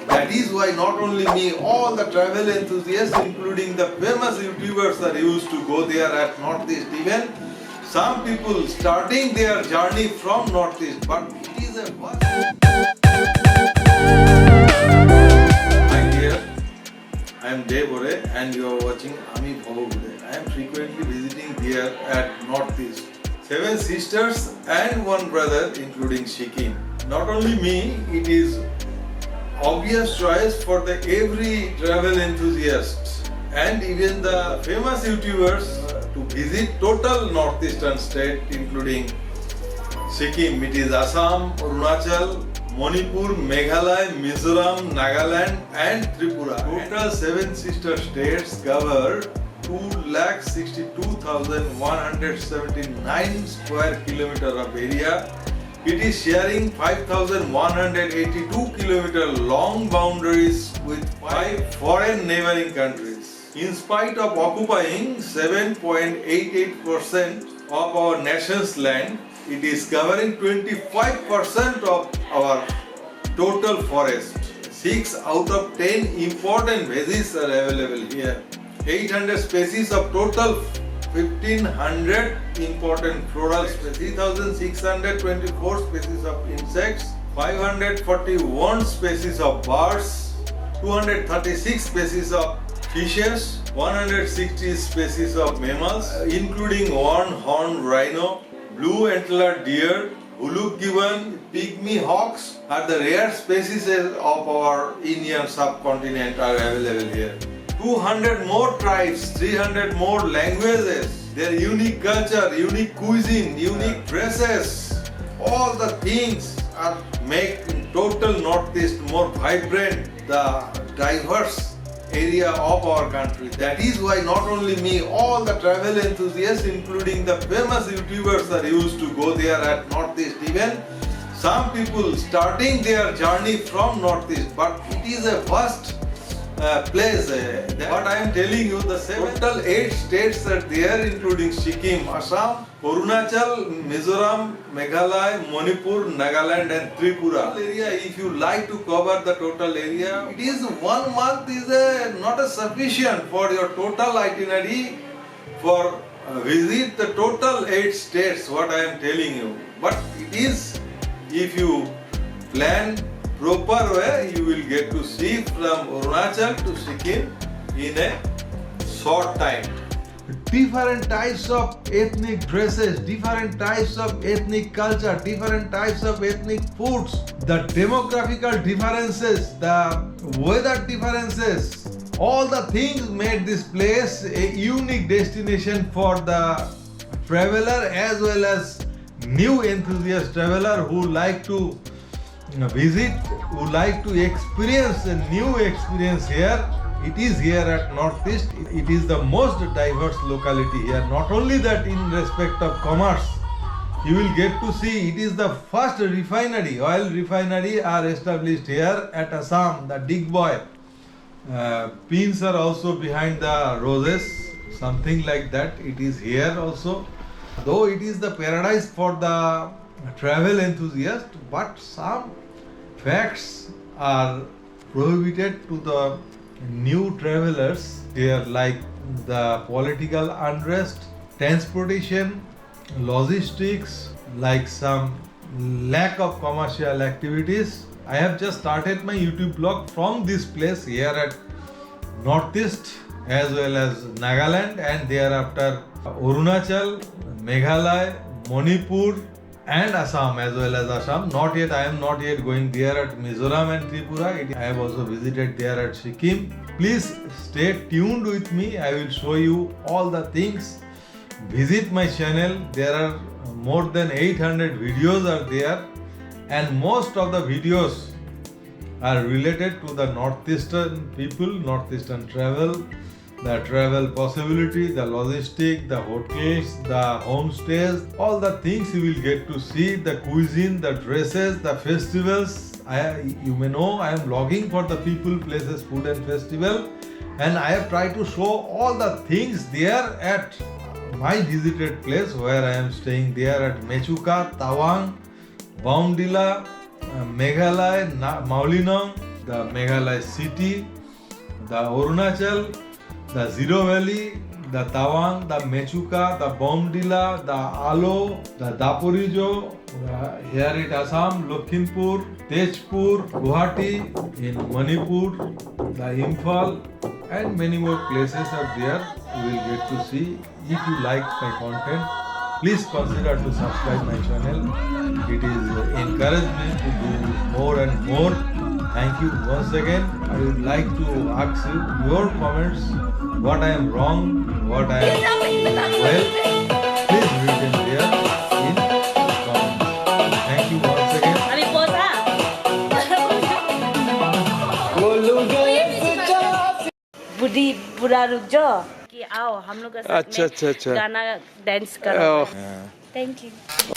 That is why not only me, all the travel enthusiasts, including the famous YouTubers, are used to go there at Northeast even. Some people starting their journey from Northeast, but it is a vast. Hi dear, I am Hore and you are watching Ami Bhabaghure. I am frequently visiting here at Northeast. 7 sisters and 1 brother including Sikkim. Not only me, it is obvious choice for the every travel enthusiast and even the famous YouTubers to visit total northeastern state including Sikkim. It is Assam, Arunachal, Manipur, Meghalaya, Mozoram, Nagaland and Trpura. Total 7 sister states cover 2,62,179 square kilometer of area. It is sharing 5,182 kilometer long boundaries with 5 foreign neighboring countries. In spite of occupying 7.88% of our nation's land, it is covering 25% of our total forest. 6 out of 10 important veggies are available here. 800 species of total 1500 important floral species, 3624 species of insects, 541 species of birds, 236 species of fishes, 160 species of mammals, including one-horned rhino, blue-antlered deer, huluk gibbon, pygmy hawks are the rare species of our Indian subcontinent are available here. 200 more tribes, 300 more languages, their unique culture, unique cuisine, unique dresses, all the things are make total Northeast more vibrant, the diverse area of our country. That is why not only me, all the travel enthusiasts, including the famous YouTubers, are used to go there at Northeast even. Some people starting their journey from Northeast, but it is a vast place. What I am telling you, the total 8 states are there, including Sikkim, Assam, Arunachal, Mizoram, Meghalaya, Manipur, Nagaland and Tripura. Area, if you like to cover the total area, it is 1 month is not sufficient for your total itinerary for visit the total 8 states, what I am telling you. But it is, if you plan proper way, you will get to see from Arunachal to Sikkim in a short time. Different types of ethnic dresses, different types of ethnic culture, different types of ethnic foods, the demographical differences, the weather differences, all the things made this place a unique destination for the traveler as well as new enthusiast traveler who like to visit, who like to experience a new experience here. It is here at Northeast. It is the most diverse locality here. Not only that, in respect of commerce, you will get to see it is the first refinery, oil refinery are established here at Assam, the Dig Boy. Pins are also behind the roses, something like that. It is here also. Though it is the paradise for the travel enthusiast, but some facts are prohibited to the new travelers here, like the political unrest, transportation, logistics, like some lack of commercial activities. I have just started my YouTube blog from this place here at Northeast as well as Nagaland and thereafter Arunachal, Meghalaya, Manipur and Assam as well as Assam. Not yet, I am not yet going there at Mizoram and Tripura. I have also visited there at Sikkim. Please stay tuned with me. I will show you all the things. Visit my channel. There are more than 800 videos are there and most of the videos are related to the northeastern people, northeastern travel, the travel possibility, the logistic, the hotels, the homestays, all the things you will get to see, the cuisine, the dresses, the festivals. You may know I am vlogging for the people, places, food and festival, and I have tried to show all the things there at my visited place where I am staying there at Mechuka, Tawang, Bomdola, Meghalaya, Maulinam, the Meghalaya city, the Arunachal, the Ziro Valley, the Tawang, the Mechuka, the Bomdola, the AAlo, the Dapurijo, here at Assam, Lakhimpur, Tejpur, Guwahati, in Manipur, the Imphal, and many more places are there. You will get to see. If you like my content, please consider to subscribe my channel. It is encourage me to do more and more. Thank you once again. I would like to ask you your comments. What I am wrong, what I am well. Please read them there in comments. Thank you once again. बुढ़ी बुरा रुक जाओ कि आओ हम लोग के साथ में गाना डांस करो थैंक यू